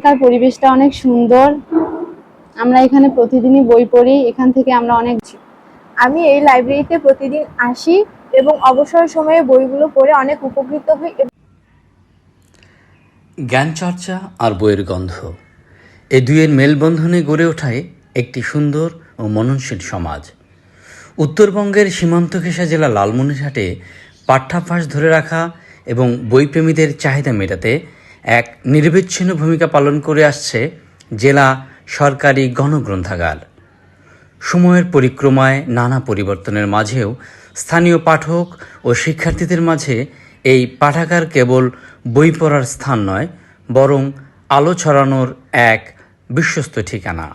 এখানকার পরিবেশটা অনেক সুন্দর। আমরা এখানে প্রতিদিনই বই পড়ি, এখান থেকে আমরা অনেক। আমি এই লাইব্রেরিতে প্রতিদিন আসি এবং অবসর সময়ে বইগুলো পড়ে অনেক উপকৃত হই। জ্ঞান চর্চা আর বইয়ের গন্ধ, এই দুইয়ের মেলবন্ধনে গড়ে ওঠায় একটি সুন্দর ও মননশীল সমাজ। উত্তরবঙ্গের সীমান্ত ঘেঁষা জেলা লালমনিরহাটে পাঠ্যাভ্যাস ধরে রাখা এবং বইপ্রেমীদের চাহিদা মেটাতে এক নিরবিচ্ছিন্ন ভূমিকা পালন করে আসছে জেলা সরকারি গণগ্রন্থাগার। সময়ের পরিক্রমায় নানা পরিবর্তনের মাঝেও স্থানীয় পাঠক ও শিক্ষার্থীদের মাঝে এই পাঠাগার কেবল বই পড়ার স্থান নয়, বরং আলো ছড়ানোর এক বিশ্বস্ত ঠিকানা।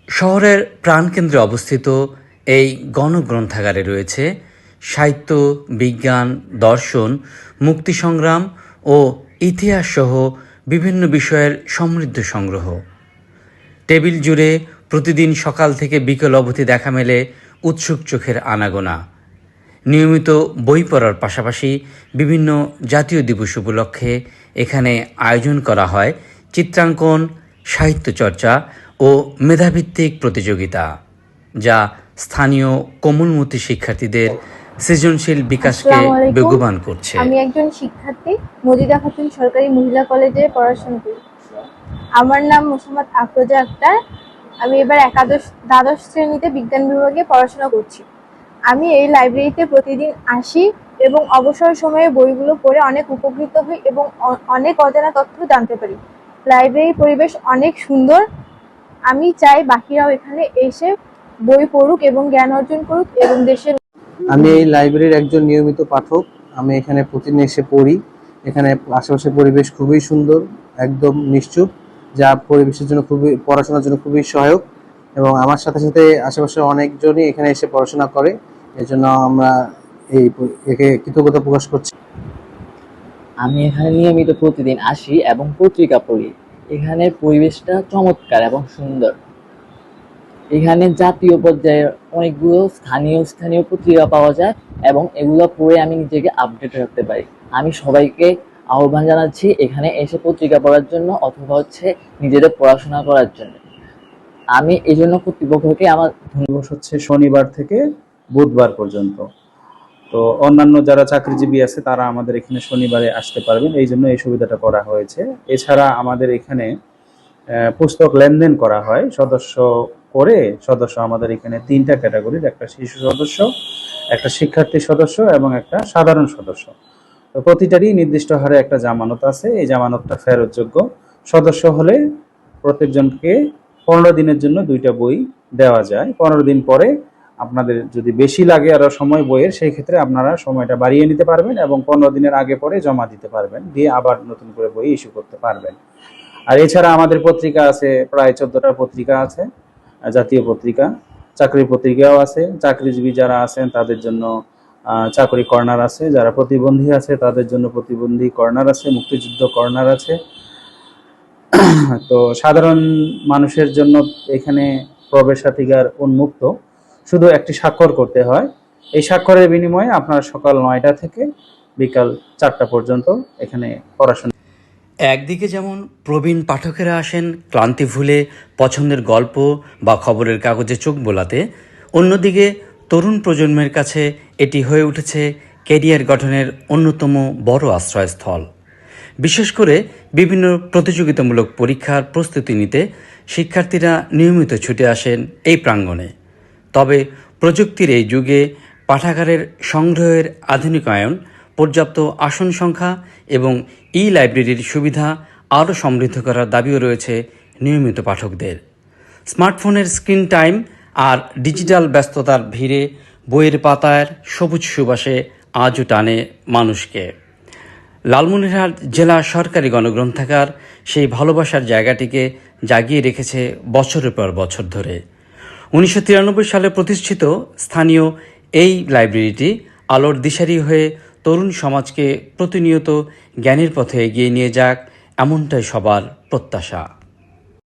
শহরের প্রাণকেন্দ্রে অবস্থিত এই গণগ্রন্থাগারে রয়েছে সাহিত্য, বিজ্ঞান, দর্শন, মুক্তিসংগ্রাম ও ইতিহাস সহ বিভিন্ন বিষয়ের সমৃদ্ধ সংগ্রহ। টেবিল জুড়ে প্রতিদিন সকাল থেকে বিকেল অবধি দেখা মেলে উৎসুক চোখের আনাগোনা। নিয়মিত বই পড়ার পাশাপাশি বিভিন্ন জাতীয় দিবস উপলক্ষে এখানে আয়োজন করা হয় চিত্রাঙ্কন, সাহিত্য চর্চা ও মেধাভিত্তিক প্রতিযোগিতা, যা স্থানীয় কোমলমতি শিক্ষার্থীদের সৃজনশীল বিকাশকে বেগবান করছে। আমি একজন শিক্ষার্থী, মজিদা খাতুন সরকারি মহিলা কলেজে পড়াশোনা করি। আমার নাম মোসাম্মদ আফরোজা আক্তার। আমি এবার দ্বাদশ শ্রেণীতে বিজ্ঞান বিভাগে পড়াশোনা করছি। আমি এই লাইব্রেরিতে প্রতিদিন আসি এবং অবসর সময়ে বইগুলো পড়ে অনেক উপকৃত হই এবং অনেক অজানা তথ্য জানতে পারি। লাইব্রেরির পরিবেশ অনেক সুন্দর। আমি চাই বাকিরাও এখানে এসে বই পড়ুক এবং জ্ঞান অর্জন করুক এবং দেশের। আমি এই লাইব্রেরির একজন নিয়মিত পাঠক। আমি এখানে প্রতিদিন এসে পড়ি। এখানে আশেপাশের পরিবেশ খুবই সুন্দর, একদম নিশ্চুপ, যা পরিবেশের জন্য পড়াশোনার জন্য খুবই সহায়ক। এবং আমার সাথে সাথে আশেপাশে অনেকজনই এখানে এসে পড়াশোনা করে, এজন্য আমরা একে কৃতজ্ঞতা প্রকাশ করছি। আমি এখানে নিয়মিত প্রতিদিন আসি এবং পত্রিকা পড়ি। এখানে পরিবেশটা চমৎকার এবং সুন্দর। এখানে জাতীয় পর্যায়ে অনেকগুলো স্থানীয় পত্রিকা পাওয়া যায় এবং এগুলো পড়ে আমি নিজেকে আপডেট রাখতে পারি। আমি সবাইকে আহ্বান জানাচ্ছি এখানে এসে পত্রিকা পড়ার জন্য অথবা নিজেদের পড়াশোনা করার জন্য। আমি এই জন্য কর্তৃপক্ষকে আমার দিবস হচ্ছে শনিবার থেকে বুধবার পর্যন্ত। তো অন্যান্য যারা চাকরিজীবী আছে তারা আমাদের এখানে শনিবারে আসতে পারবেন, এই জন্য এই সুবিধাটা করা হয়েছে। এছাড়া আমাদের এখানে পুস্তক লেনদেন করা হয় সদস্য আমাদের এখানে 3টা ক্যাটাগরির, একটা শিশু সদস্য, একটা শিক্ষার্থী সদস্য এবং একটা সাধারণ সদস্য। তো প্রতিটারই নির্দিষ্ট হারে একটা জামানত আছে। এই জামানতটা ফেরতযোগ্য। সদস্য হলে প্রত্যেকজনকে 15 দিনের জন্য 2টা বই দেওয়া যায়। 15 দিন পরে আপনাদের যদি বেশি লাগে আরো সময় বইয়ের, সেই ক্ষেত্রে আপনারা সময়টা বাড়িয়ে নিতে পারবেন এবং 15 দিনের আগে পরে জমা দিতে পারবেন, দিয়ে আবার নতুন করে বই ইস্যু করতে পারবেন। আর এছাড়া আমাদের পত্রিকা আছে, প্রায় 14টা পত্রিকা আছে, জাতীয় পত্রিকা, চাকরির পত্রিকাও আছে। চাকরিজীবী যারা আছেন তাদের জন্য চাকরি কর্নার আছে, যারা প্রতিবন্ধী আছে তাদের জন্য প্রতিবন্ধী কর্নার আছে, মুক্তিযুদ্ধ কর্নার আছে। তো সাধারণ মানুষের জন্য এখানে প্রবেশাধিকার উন্মুক্ত, শুধু একটি স্বাক্ষর করতে হয়। এই স্বাক্ষরের বিনিময়ে আপনারা সকাল 9টা থেকে বিকাল 4টা পর্যন্ত এখানে পড়াশোনা। একদিকে যেমন প্রবীণ পাঠকেরা আসেন ক্লান্তি ভুলে পছন্দের গল্প বা খবরের কাগজে চোখ বোলাতে, অন্যদিকে তরুণ প্রজন্মের কাছে এটি হয়ে উঠেছে ক্যারিয়ার গঠনের অন্যতম বড় আশ্রয়স্থল। বিশেষ করে বিভিন্ন প্রতিযোগিতামূলক পরীক্ষার প্রস্তুতি নিতে শিক্ষার্থীরা নিয়মিত ছুটে আসেন এই প্রাঙ্গণে। তবে প্রযুক্তির এই যুগে পাঠাগারের সংগ্রহের আধুনিকায়ন, পর্যাপ্ত আসন সংখ্যা এবং লাইব্রেরির সুবিধা আরও সমৃদ্ধ করার দাবিও রয়েছে নিয়মিত পাঠকদের। স্মার্টফোনের স্ক্রিন টাইম আর ডিজিটাল ব্যস্ততার ভিড়ে বইয়ের পাতার সবুজ সুবাসে আজও টানে মানুষকে। লালমনিরহাট জেলা সরকারি গণগ্রন্থাগার সেই ভালোবাসার জায়গাটিকে জাগিয়ে রেখেছে বছরের পর বছর ধরে। 1993 সালে প্রতিষ্ঠিত স্থানীয় এই লাইব্রেরিটি আলোর দিশারি হয়ে তরুণ সমাজকে প্রতিনিয়ত জ্ঞানের পথে এগিয়ে নিয়ে যাক, এমনটাই সবার প্রত্যাশা।